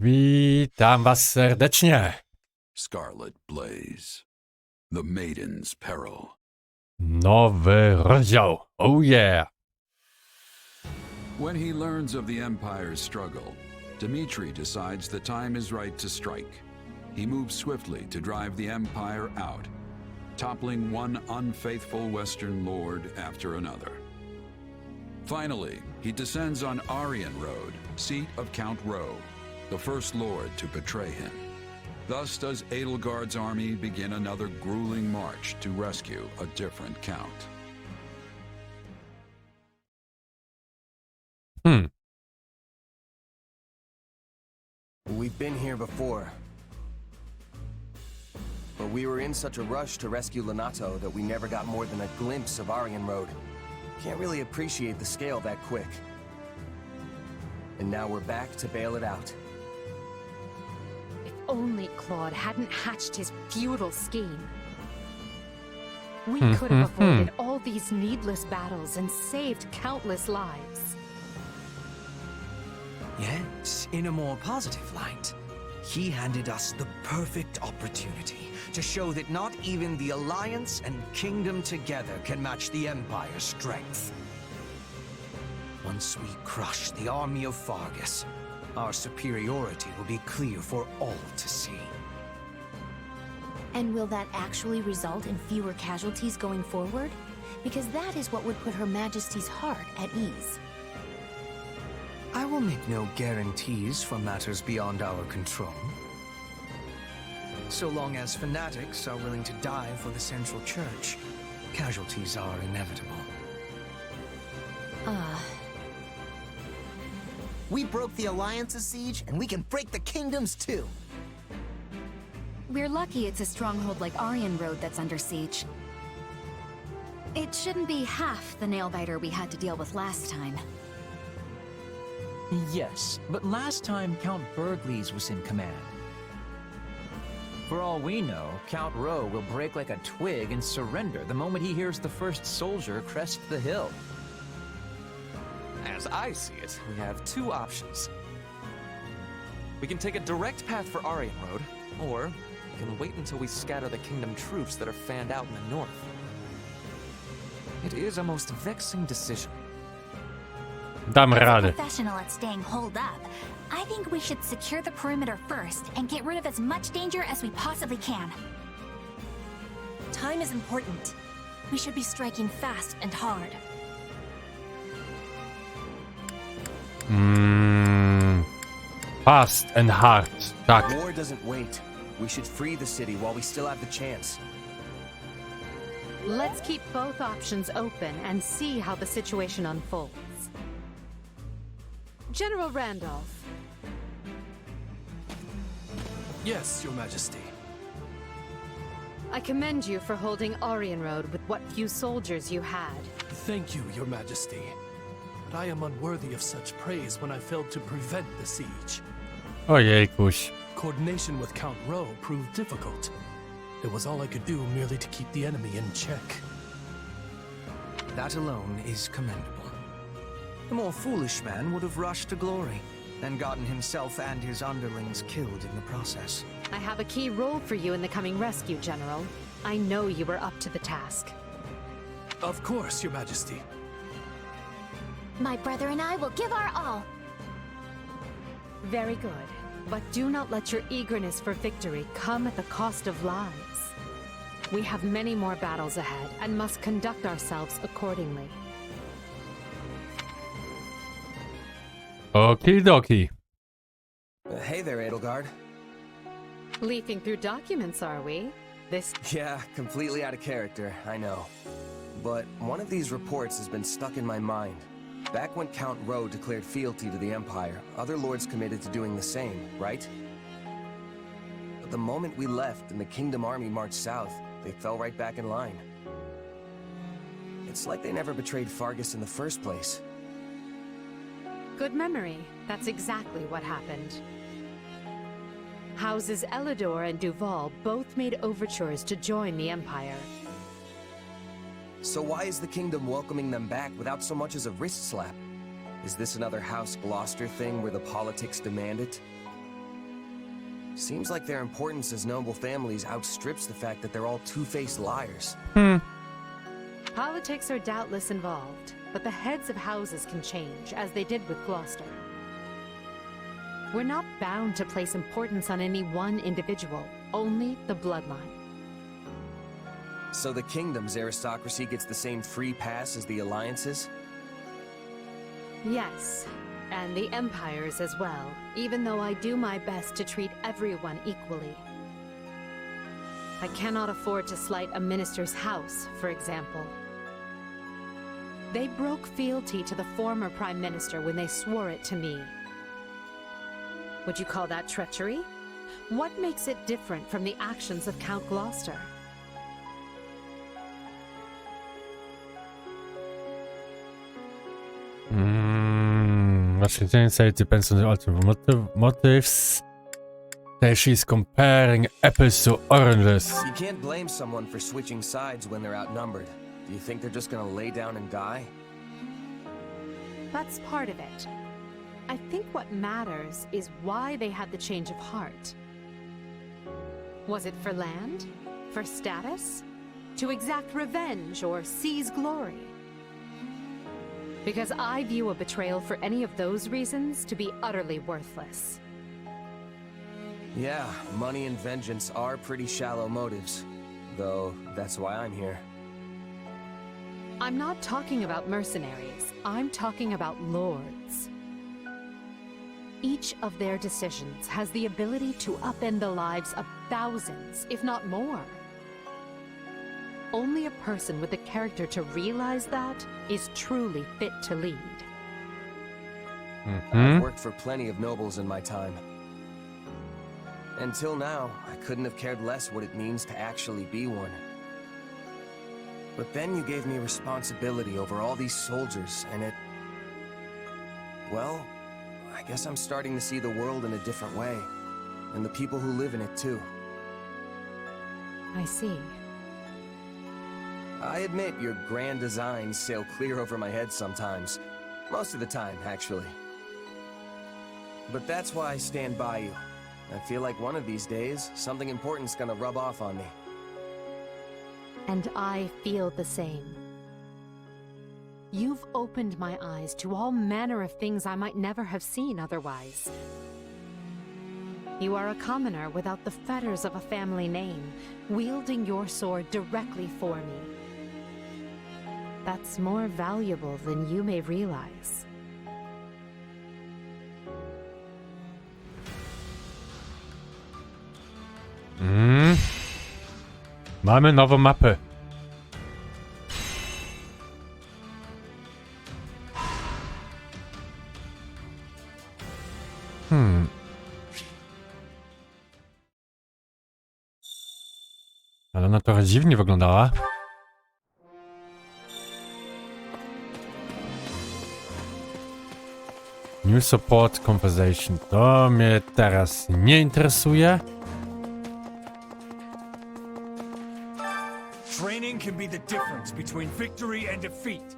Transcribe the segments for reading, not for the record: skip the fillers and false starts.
Witam was serdecznie. Scarlet Blaze. The Maiden's Peril. Nowy rozdział. Oh yeah. When he learns of the Empire's struggle, Dmitri decides the time is right to strike. He moves swiftly to drive the Empire out, toppling one unfaithful Western lord after another. Finally, he descends on Aryan Road, seat of Count Ro, the first lord to betray him. Thus does Edelgard's army begin another grueling march to rescue a different count. We've been here before. But we were in such a rush to rescue Lenato that we never got more than a glimpse of Aryan Road. Can't really appreciate the scale that quick. And now we're back to bail it out. If only Claude hadn't hatched his futile scheme. We could have avoided all these needless battles and saved countless lives. Yet, in a more positive light, he handed us the perfect opportunity to show that not even the Alliance and Kingdom together can match the Empire's strength. Once we crush the army of Fargus, our superiority will be clear for all to see. And will that actually result in fewer casualties going forward? Because that is what would put Her Majesty's heart at ease. I will make no guarantees for matters beyond our control. So long as fanatics are willing to die for the Central Church, casualties are inevitable. We broke the Alliance's siege, and we can break the Kingdom's too. We're lucky it's a stronghold like Aryan Road that's under siege. It shouldn't be half the nail-biter we had to deal with last time. Yes, but last time Count Bergles was in command. For all we know, Count Ro will break like a twig and surrender the moment he hears the first soldier crest the hill. As I see it, we have two options. We can take a direct path for Aryan Road, or we can wait until we scatter the Kingdom troops that are fanned out in the north. It is a most vexing decision. Dam As a radę. professional at staying holed up, I think we should secure the perimeter first and get rid of as much danger as we possibly can. Time is important. We should be striking fast and hard. Fast and hard. Tak. War doesn't wait. We should free the city while we still have the chance. Let's keep both options open and see how the situation unfolds. General Randolph. Yes, Your Majesty. I commend you for holding Aryan Road with what few soldiers you had. Thank you, Your Majesty. But I am unworthy of such praise when I failed to prevent the siege. Ojejkuś. Coordination with Count Ro proved difficult. It was all I could do merely to keep the enemy in check. That alone is commendable. The more foolish man would have rushed to glory and gotten himself and his underlings killed in the process. I have a key role for you in the coming rescue, General. I know you were up to the task. Of course, Your Majesty. My brother and I will give our all. Very good. But do not let your eagerness for victory come at the cost of lives. We have many more battles ahead and must conduct ourselves accordingly. Okie dokie. Hey there, Edelgard. Leafing through documents, are we? This... Yeah, completely out of character, I know. But one of these reports has been stuck in my mind. Back when Count Ro declared fealty to the Empire, other lords committed to doing the same, right? But the moment we left and the Kingdom army marched south, they fell right back in line. It's like they never betrayed Fargus in the first place. Good memory. That's exactly what happened. Houses Elidor and Duval both made overtures to join the Empire. So why is the Kingdom welcoming them back without so much as a wrist slap? Is this another House Gloucester thing where the politics demand it? Seems like their importance as noble families outstrips the fact that they're all two-faced liars. Politics are doubtless involved, but the heads of houses can change, as they did with Gloucester. We're not bound to place importance on any one individual, only the bloodline. So the kingdom's aristocracy gets the same free pass as the alliances? Yes, and the empires as well, even though I do my best to treat everyone equally. I cannot afford to slight a minister's house, for example. They broke fealty to the former prime minister when they swore it to me. Would you call that treachery? What makes it different from the actions of Count Gloucester? What she didn't say depends on the ultimate motives. There she's comparing apples to oranges. You can't blame someone for switching sides when they're outnumbered. Do you think they're just gonna lay down and die? That's part of it. I think what matters is why they had the change of heart. Was it for land? For status? To exact revenge or seize glory? Because I view a betrayal for any of those reasons to be utterly worthless. Yeah, money and vengeance are pretty shallow motives. Though, that's why I'm here. I'm not talking about mercenaries. I'm talking about lords. Each of their decisions has the ability to upend the lives of thousands, if not more. Only a person with the character to realize that is truly fit to lead. I've worked for plenty of nobles in my time. Until now, I couldn't have cared less what it means to actually be one. But then you gave me responsibility over all these soldiers, and it... Well, I guess I'm starting to see the world in a different way, and the people who live in it too. I see. I admit your grand designs sail clear over my head sometimes. Most of the time, actually. But that's why I stand by you. I feel like one of these days, something important's gonna rub off on me. And I feel the same. You've opened my eyes to all manner of things I might never have seen otherwise. You are a commoner without the fetters of a family name, wielding your sword directly for me. That's more valuable than you may realize. Mamy nową mapę. Ale ona trochę dziwnie wyglądała. New support conversation. To mnie teraz nie interesuje. Training can be the difference between victory and defeat.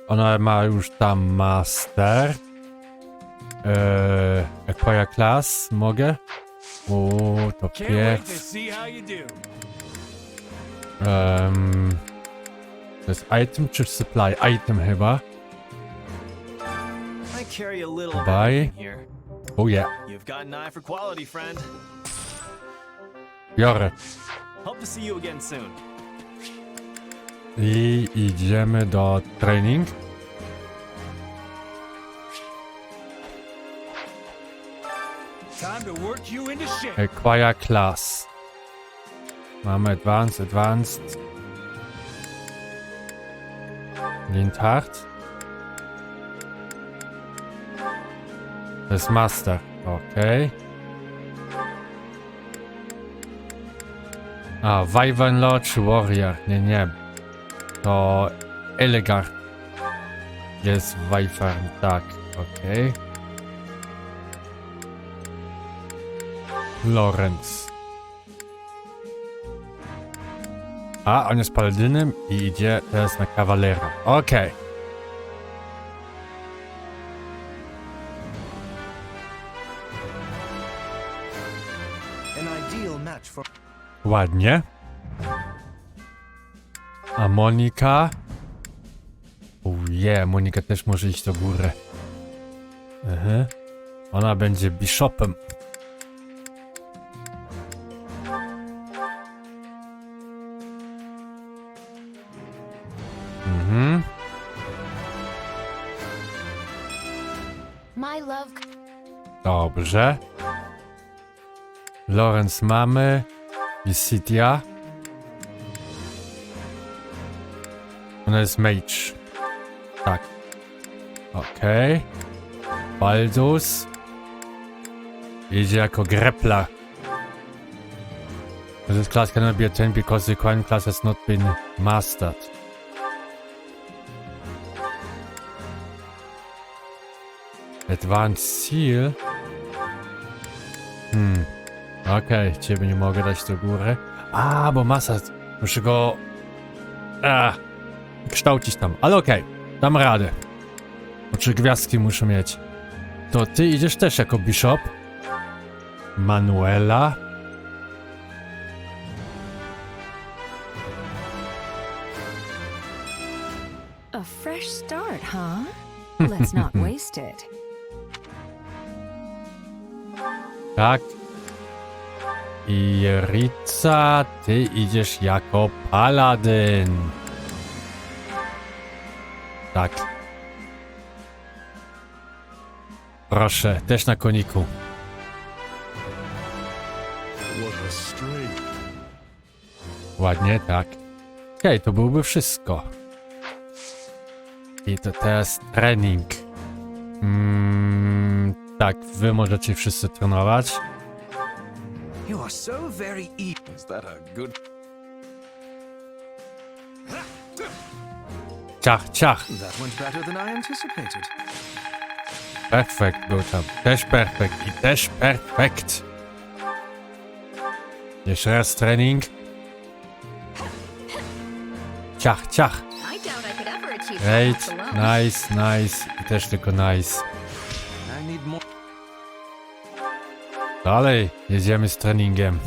Ona ma już tam master. Acquire class. Mogę? O, to pierw. To jest item czy supply? Item chyba. Buy. Oh yeah. You've got an eye for quality, friend. Biorę. Hope to see you again soon. I idziemy do training. Time to work you into shape. Acquire class. Mamy advanced. Lindhard. To jest master. Okej. A, Wyvern Lodge Warrior. Nie. To Elegard. Jest Wyvern, tak. Okej. Lorenz. A, on jest paladynem i idzie teraz na kawalera. Okej. ideal match for... Ładnie. A Monika? Monika też może iść do góry. Ona będzie bishopem. My love. Dobrze. Lorenz mamy. Visitia. Ona jest mage. Tak. Okej. Baldus. Idzie jako grappler. This class cannot be attained because the current class has not been mastered. Advanced Seal. Okej, ciebie nie mogę dać do góry. Bo masa. Muszę go... kształcić tam. Ale okej, dam radę. Bo 3 gwiazdki muszę mieć. To ty idziesz też jako bishop. Manuela. A fresh start, huh? Let's not waste it. Tak. I Ritza, ty idziesz jako paladyn. Tak. Proszę, też na koniku. Ładnie, tak. Okej, to byłoby wszystko. I to teraz trening. Tak, wy możecie wszyscy trenować. You are so very Is that a good... Ciach, ciach. That went better than I anticipated. Perfekt był tam. Też perfekt i też perfekt. Jeszcze raz trening. Ciach, ciach. Great, nice, nice. I też tylko nice. I need more... Dalej, jedziemy z treningiem.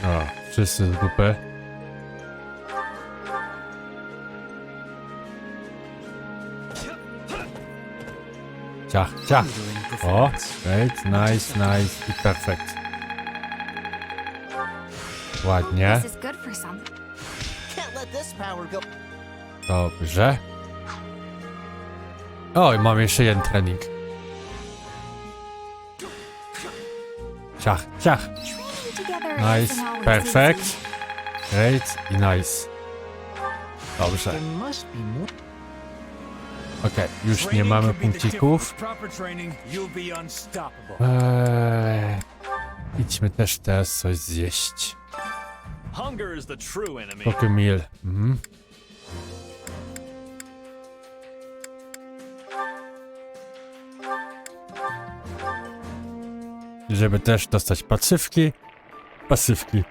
O, wszyscy z dupy. Ciach, ciach. O, great, nice, nice i perfekt. Ładnie. Dobrze. O, i mam jeszcze jeden trening. Ciach, ciach. Nice, perfekt. Great i nice. Dobrze. Okej, już nie mamy punkcików. Idźmy też teraz coś zjeść. Poke meal. Żeby też dostać pasywki. Pasywki.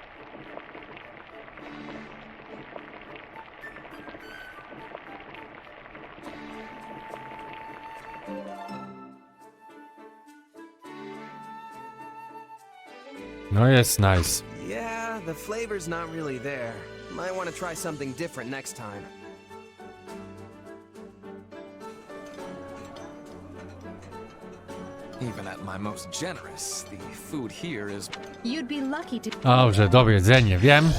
No jest nice. Yeah, the flavor's not really there. Might want to try something different next time. Even at my most generous, the food here is... You'd be lucky to... Dobrze, dobre jedzenie, wiem.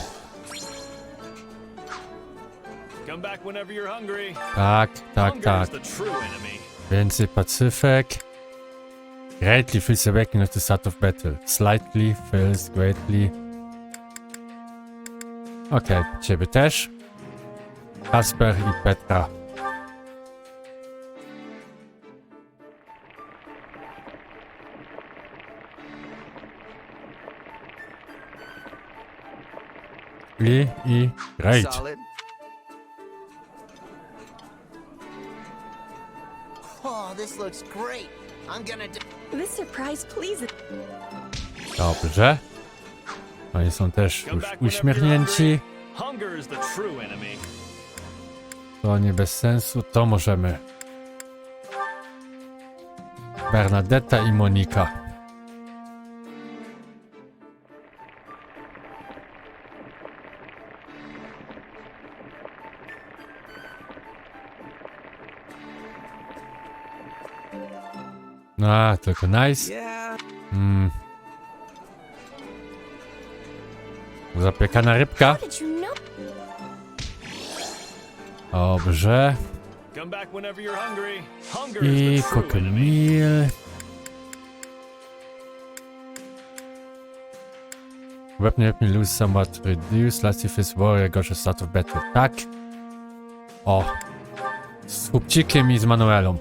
Come back whenever you're hungry. Tak, tak, Hunger tak. is the true enemy. Więcej pacyfek. Greatly fills the backing of the start of battle. Slightly fills greatly. Okej, ciebie też. Kasper i Petra. I great. Solid. Oh, this looks great. I'm gonna do... This surprise pleases... Dobrze. Oni są też już uśmiechnięci. Hunger is the true enemy. To nie bez sensu, to możemy. Bernadetta i Monika. A, tylko nice. Zapiekana rybka. Dobrze. I kokonil. Weapon help me lose somewhat, reduce last if it's warrior gosh a start of battle. Tak. O. Z chłopcikiem i z Manuelą.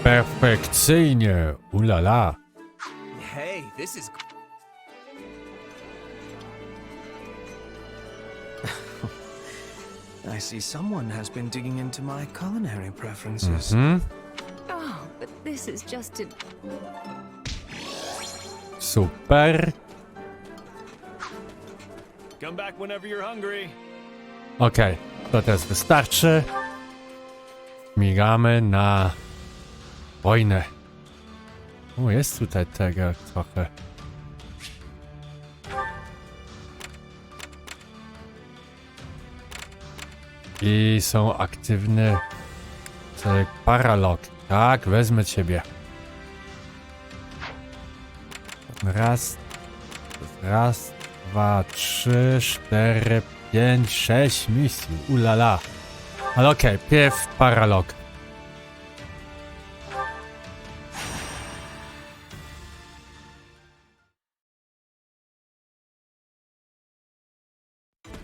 Perfekcyjnie. Ulala. Hey, this is... I see someone has been digging into my culinary preferences. Oh, but this is just a... Super. Come back whenever you're hungry. Okej, to teraz wystarczy. Migamy na wojnę. O, jest tutaj tego trochę. I są aktywne Paralog. Tak, wezmę ciebie. Raz, dwa, 3, 4, 5, 6 misji. Ulala. Ale okej, pierw Paralog.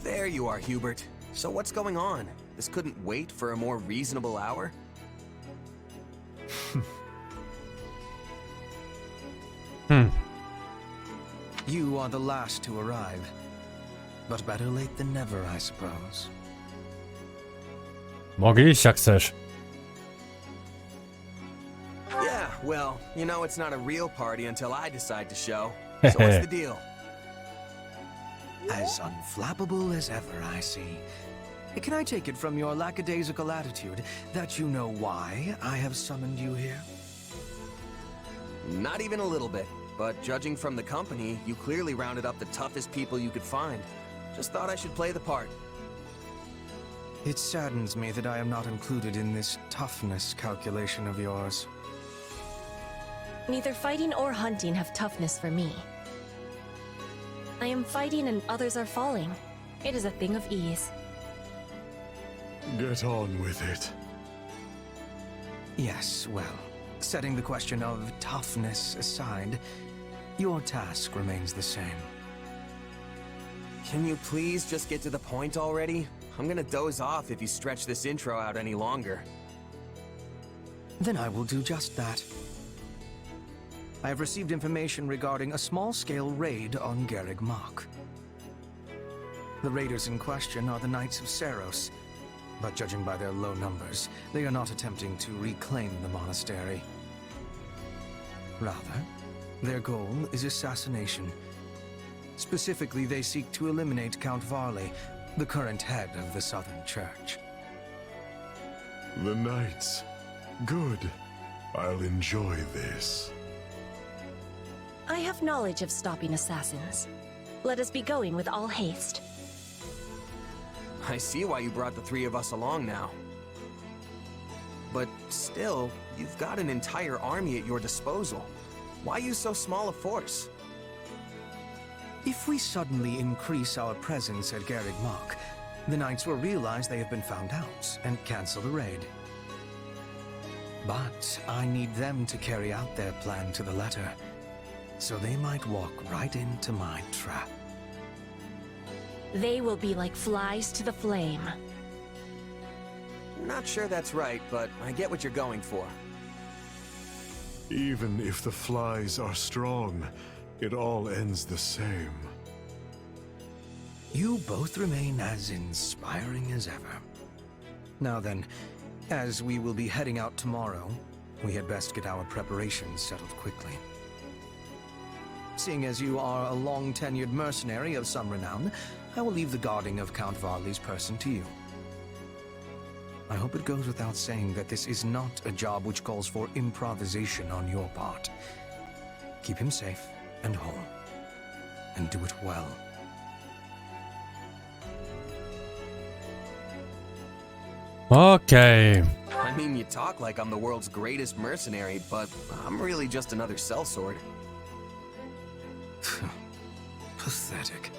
There you are, Hubert. So what's going on? This couldn't wait for a more reasonable hour? You are the last to arrive. But better late than never, I suppose. Mogę iść jak chcesz. Yeah, well, you know it's not a real party until I decide to show. So what's the deal? As unflappable as ever, I see. Can I take it from your lackadaisical attitude that you know why I have summoned you here? Not even a little bit. But judging from the company, you clearly rounded up the toughest people you could find. Just thought I should play the part. It saddens me that I am not included in this toughness calculation of yours. Neither fighting or hunting have toughness for me. I am fighting and others are falling. It is a thing of ease. Get on with it. Yes, well, setting the question of toughness aside, your task remains the same. Can you please just get to the point already? I'm gonna doze off if you stretch this intro out any longer. Then I will do just that. I have received information regarding a small-scale raid on Garreg Mach. The raiders in question are the Knights of Seiros, but judging by their low numbers, they are not attempting to reclaim the monastery. Rather, their goal is assassination. Specifically, they seek to eliminate Count Varley, the current head of the Southern Church. The Knights. Good. I'll enjoy this. I have knowledge of stopping assassins. Let us be going with all haste. I see why you brought the three of us along now. But still, you've got an entire army at your disposal. Why use so small a force? If we suddenly increase our presence at Garreg Mach, the Knights will realize they have been found out and cancel the raid. But I need them to carry out their plan to the letter, so they might walk right into my trap. They will be like flies to the flame. Not sure that's right, but I get what you're going for. Even if the flies are strong, it all ends the same. You both remain as inspiring as ever. Now then, as we will be heading out tomorrow, we had best get our preparations settled quickly. Seeing as you are a long-tenured mercenary of some renown, I will leave the guarding of Count Varley's person to you. I hope it goes without saying that this is not a job which calls for improvisation on your part. Keep him safe and whole, and do it well. Okej. I mean, you talk like I'm the world's greatest mercenary, but I'm really just another sellsword. Pathetic.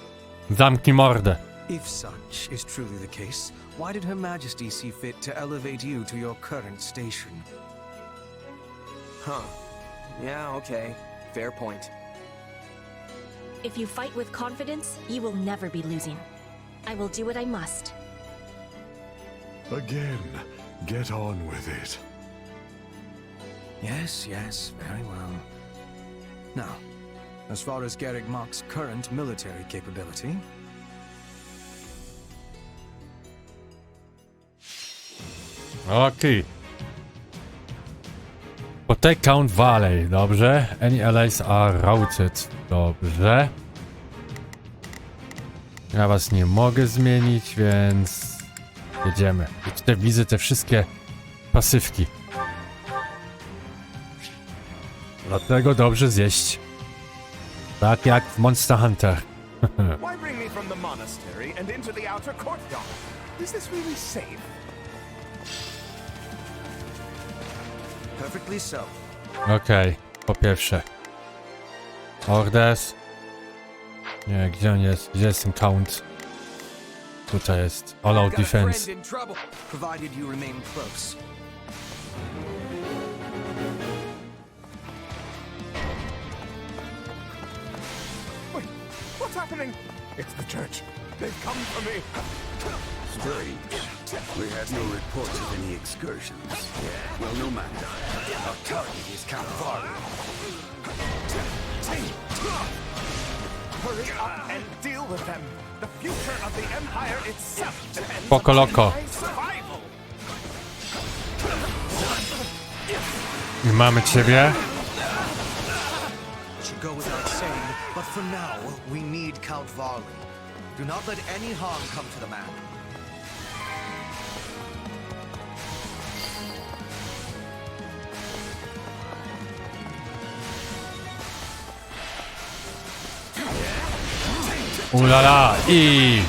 Zamknij mordę. If such is truly the case, why did Her Majesty see fit to elevate you to your current station? Huh. Yeah, okay. Fair point. If you fight with confidence, you will never be losing. I will do what I must. Again, get on with it. Yes, very well. Now, as far as Garrick Mock's current military capability... Okej. Protect Count Valley, dobrze. Any allies are routed, dobrze. Ja was nie mogę zmienić, więc jedziemy. I tutaj widzę te wszystkie pasywki. Dlatego dobrze zjeść. Tak jak w Monster Hunter. Why bring me from the monastery and into the outer courtyard? Is this really safe? Perfectly so. Okej, po pierwsze. Orders. Nie, gdzie on jest? Gdzie jest ten count? Tutaj jest. All out defense. Provided you remain close. Wait, what's happening? It's the church. They've come for me. Strange. We had no reports of any excursions. Well, no matter. Our target is Count Varley. Hurry up and deal with them. The future of the Empire itself depends Poco loco. on my survival. I mamy ciebie. It should go without saying, but for now, we need Count Varley. Do not let any harm come to the man. Ulala i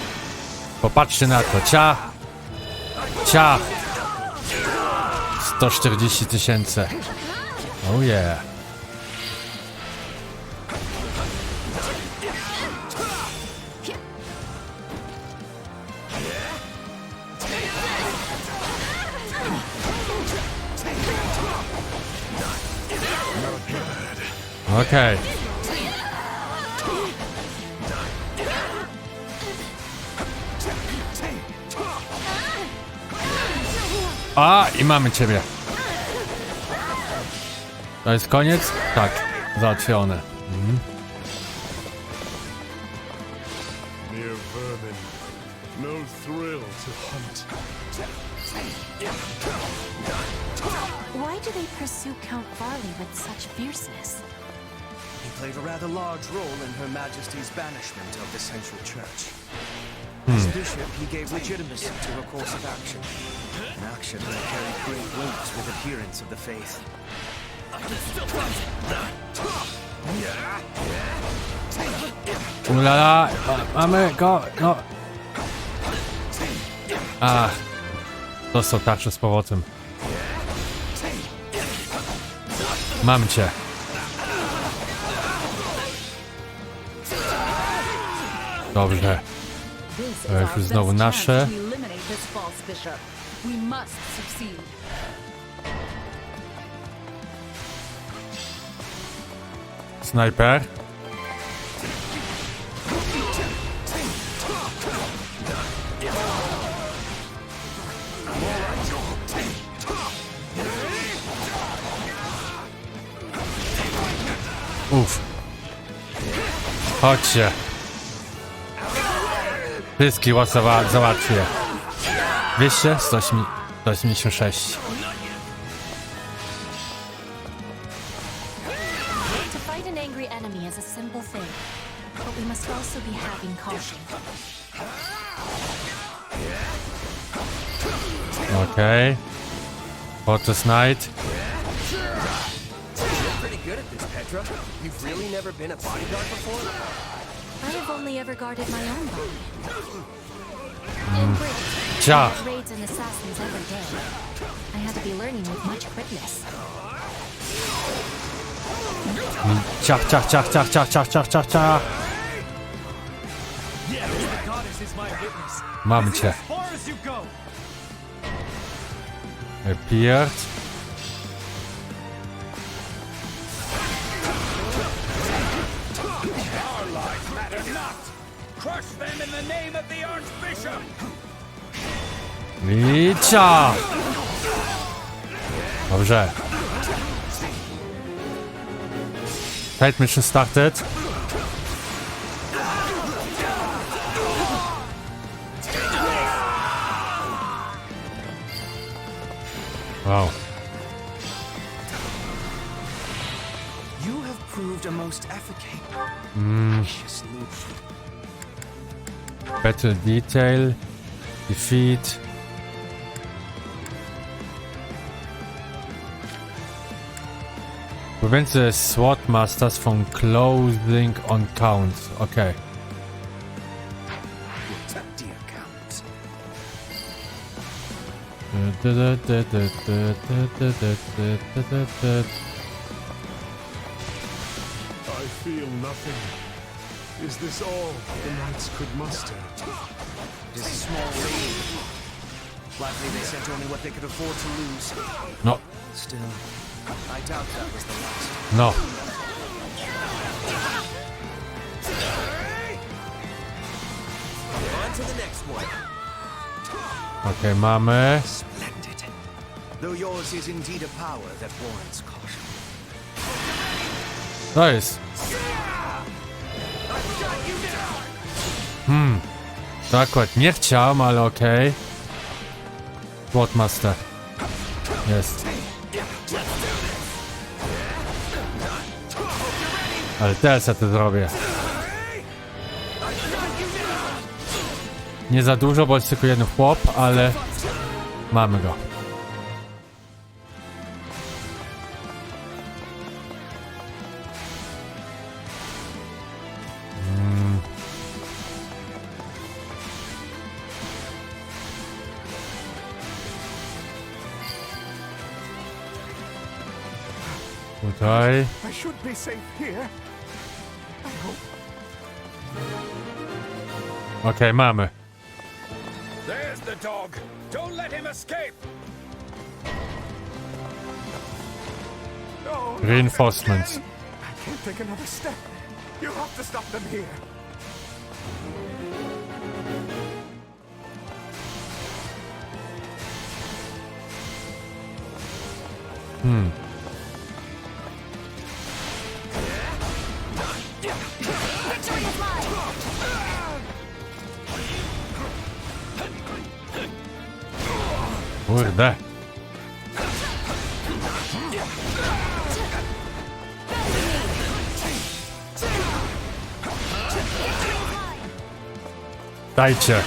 popatrzcie na to, ciach, ciach, 140 000. Oh yeah. Okej. A, i mamy ciebie. To jest koniec? Tak, załatwione. Mere vermin. No thrill to hunt. Why do they pursue Count Varley with such fierceness? He played a rather large role in Her Majesty's banishment of the Central Church. As bishop, he gave legitimacy to her course of action. An action that carried great weight with adherents of the faith. Ulala, mamy go, no. A, dostał tarczę z powrotem. Mam cię. Dobrze. To już znowu nasze. Snajper. Uff. Chodźcie. Wszystkie załatwię. 200? 186. fight an angry enemy is a simple thing, but we must also be having caution. Okay. Fortress Knight. You're pretty good at this, Petra. You've really never been a bodyguard before? I have only ever guarded my own body. In Britain, Ja. I raids and assassins every day. I had to be learning with much quickness. Ciach, ciach, ciach, ciach, ciach, ciach, ciach, ciach, ciach. Mam cię. Appeared. Our lives matter not. Crush them in the name of the Archbishop. I ciach. Dobrze. Fight mission started. Wow. You have proved a most efficacious loot. Battle detail. Defeat. Prevent the sword masters from closing on counts. Okay. Dear Count. I feel nothing. Is this all the knights could muster? It is a small raid. Likely they sent only what they could afford to lose. No. Still, I doubt that was the last. No. On to the next one. Okay, mamy. Splendid. Though yours is indeed a power that warrants caution. To jest. To akurat nie chciałem, ale okej. Swordmaster. Jest. Ale teraz ja to zrobię. Nie za dużo, bo jest tylko jeden chłop, ale mamy go. Tutaj. I should be safe here. I hope. Okej, mamy. There's the dog. Don't let him escape. No, not Reinforcements. again. I can't take another step. You have to stop them here. Kurde. Dajcie.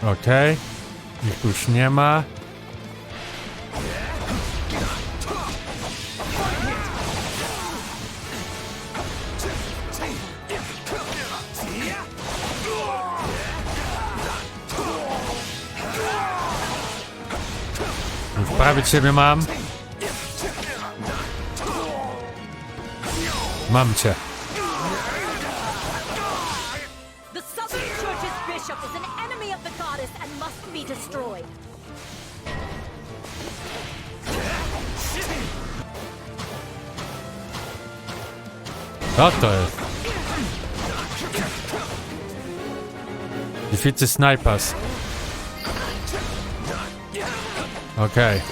Okej. Ich już nie ma. Prawie ciebie mam. Mam cię. The Southern Church's bishop is an enemy of the goddess and must be destroyed. Co to jest? Defeat the snipers. Okej.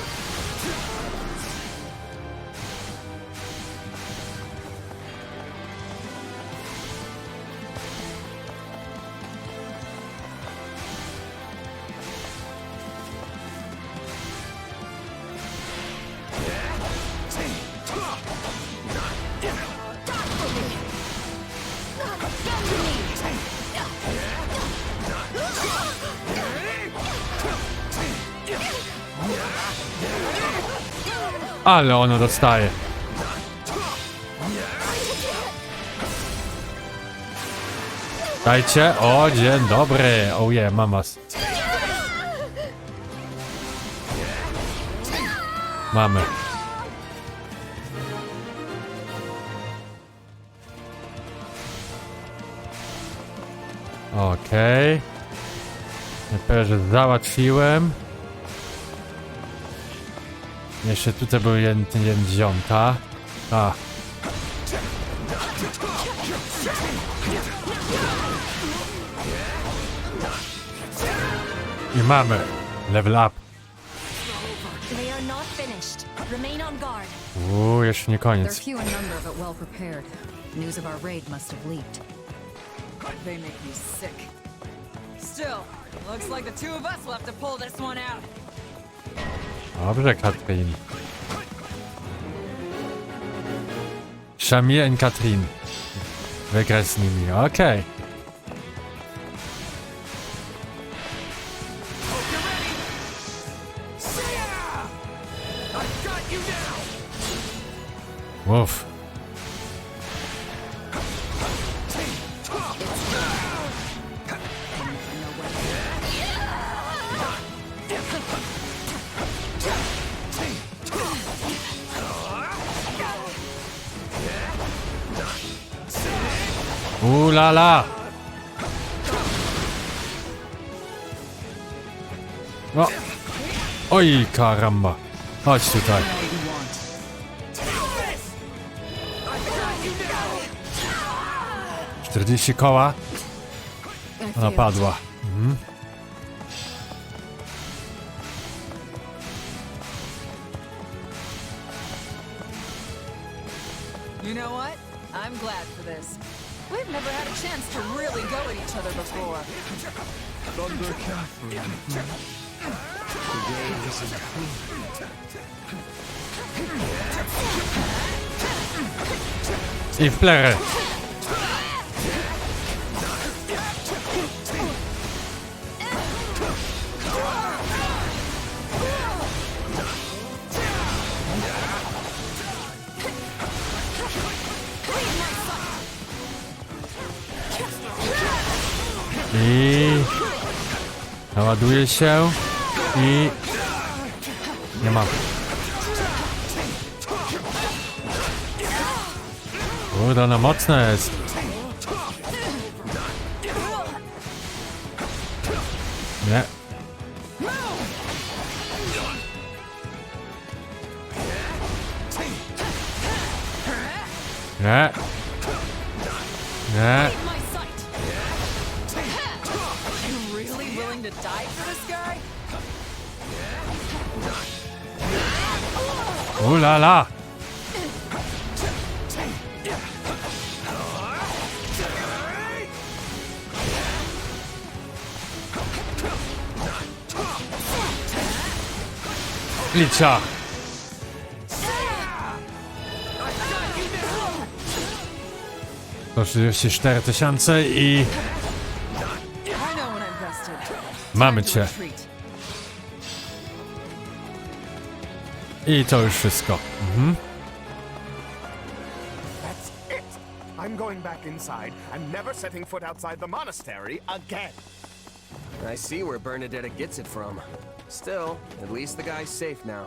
Ale ono dostaje. Dajcie. O, dzień dobry. Oh yeah, mamas. Mamy. Okej. Peril załatwiłem. Jeszcze tutaj był jeden ziomka. A. I mamy. Level up. They are not finished. Remain on guard. Jeszcze nie They're koniec. few in number, but well prepared. News of our raid must have leaked. They make me sick. Still, looks like the two of us will have to pull this one out. Dobrze, Katrin. Shamir i Katrin. Wygraj z nimi, okej. Uff. La la! No. Oj, karamba. Chodź tutaj. - 40 koła. Ona padła. You know what? I'm glad for this. We've never had a chance to really go at each other before. Thunder Catherine. Today is improved. I w plerę. I naładuje się i nie ma. Kurde, ona mocna jest. Nie. Nie. Nie. To die for this guy? La la! Licia! To 34 000 i... Mamy cię. I to już wszystko. That's it. I'm going back inside and never setting foot outside the monastery again. I see where Bernadetta gets it from. Still, at least the guy's safe now.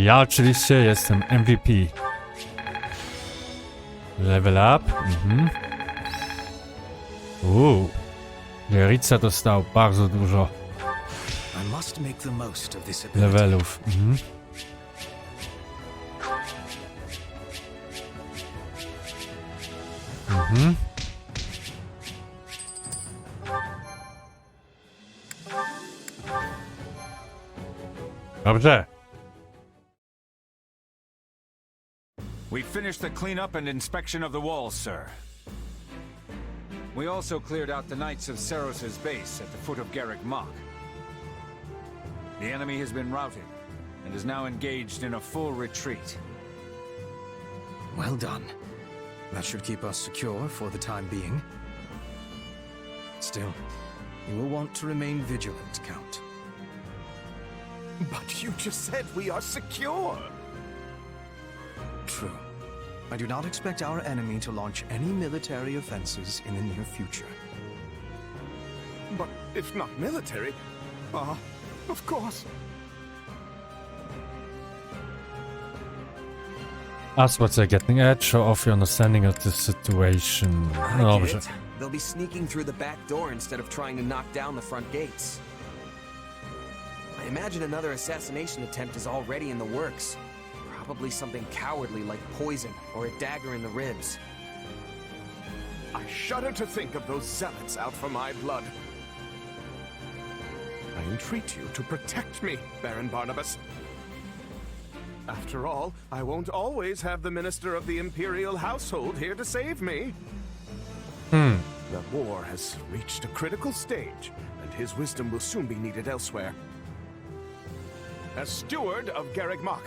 Ja oczywiście jestem MVP. Level up. Jerica dostał bardzo dużo levelów. Dobrze. We finished the cleanup and inspection of the walls, sir. We also cleared out the Knights of Seiros' base at the foot of Garrick Mach. The enemy has been routed and is now engaged in a full retreat. Well done. That should keep us secure for the time being. Still, you will want to remain vigilant, Count. But you just said we are secure! True. I do not expect our enemy to launch any military offenses in the near future. But if not military, of course. Ask what they're getting at, show off your understanding of the situation. No, Get it. They'll be sneaking through the back door instead of trying to knock down the front gates. I imagine another assassination attempt is already in the works. Probably something cowardly like poison or a dagger in the ribs. I shudder to think of those zealots out for my blood. I entreat you to protect me, Baron Barnabas. After all, I won't always have the Minister of the Imperial Household here to save me. The war has reached a critical stage, and his wisdom will soon be needed elsewhere. As steward of Garrick Mach,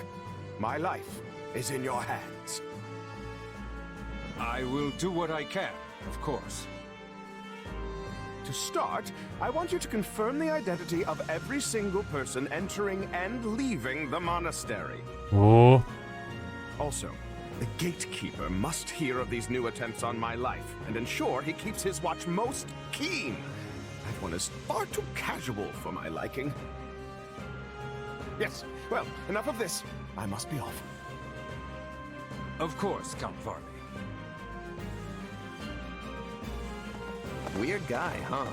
my life is in your hands. I will do what I can, of course. To start, I want you to confirm the identity of every single person entering and leaving the monastery. Oh. Also, the gatekeeper must hear of these new attempts on my life and ensure he keeps his watch most keen. That one is far too casual for my liking. Yes, well, enough of this. I must be off. Of course, Count Varley. Weird guy, huh?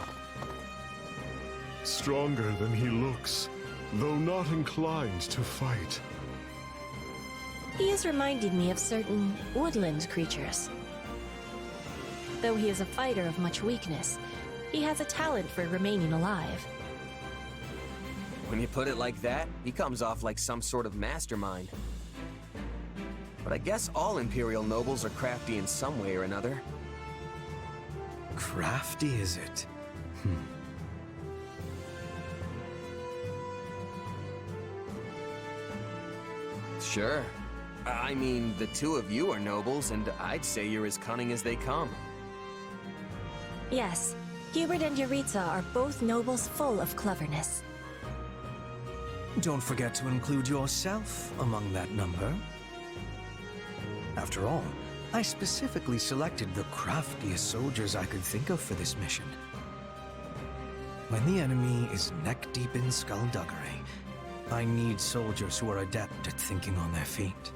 Stronger than he looks, though not inclined to fight. He has reminded me of certain woodland creatures. Though he is a fighter of much weakness, he has a talent for remaining alive. When you put it like that, he comes off like some sort of mastermind. But I guess all Imperial nobles are crafty in some way or another. Crafty, is it? Sure. I mean, the two of you are nobles, and I'd say you're as cunning as they come. Yes, Hubert and Yuritsa are both nobles full of cleverness. Don't forget to include yourself among that number. After all, I specifically selected the craftiest soldiers I could think of for this mission. When the enemy is neck-deep in skullduggery, I need soldiers who are adept at thinking on their feet.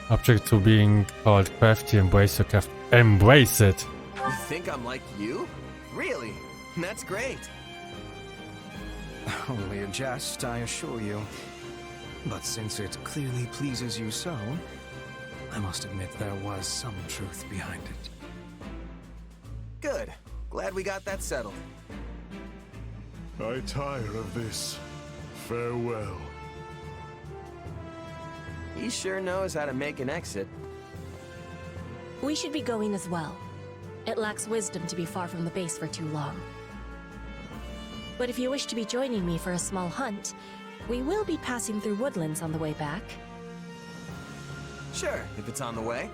Object to being called crafty, embrace your craft. Embrace it! You think I'm like you? Really? That's great. Only a jest, I assure you. But since it clearly pleases you so, I must admit there was some truth behind it. Good. Glad we got that settled. I tire of this. Farewell. He sure knows how to make an exit. We should be going as well. It lacks wisdom to be far from the base for too long. But if you wish to be joining me for a small hunt, we will be passing through woodlands on the way back. Sure, if it's on the way.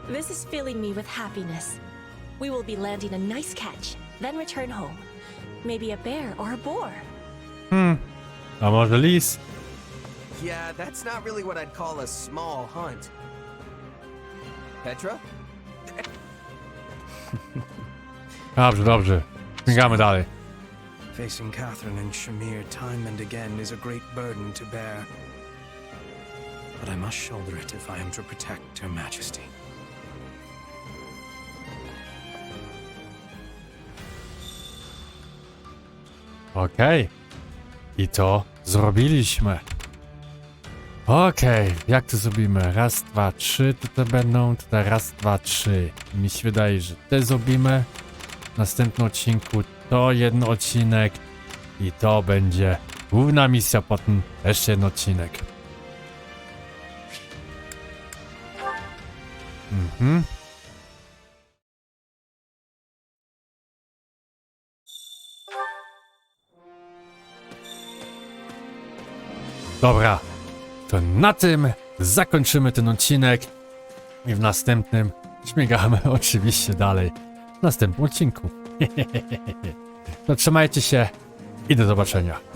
This is filling me with happiness. We will be landing a nice catch, then return home. Maybe a bear or a boar. I'm on release. Yeah, that's not really what I'd call a small hunt. Petra? Dobrze, dobrze. Biegamy dalej. Facing Catherine and Shamir time and again is a great burden to bear. But I must shoulder it if I am to protect Her Majesty. Okej. I to zrobiliśmy. Okej, jak to zrobimy? Raz, dwa, trzy tutaj będą, tutaj raz, dwa, trzy. Mi się wydaje, że te zrobimy. W następnym odcinku to jeden odcinek i to będzie główna misja, potem jeszcze jeden odcinek. Dobra, to na tym zakończymy ten odcinek i w następnym śmigamy oczywiście dalej w następnym odcinku. To trzymajcie się i do zobaczenia.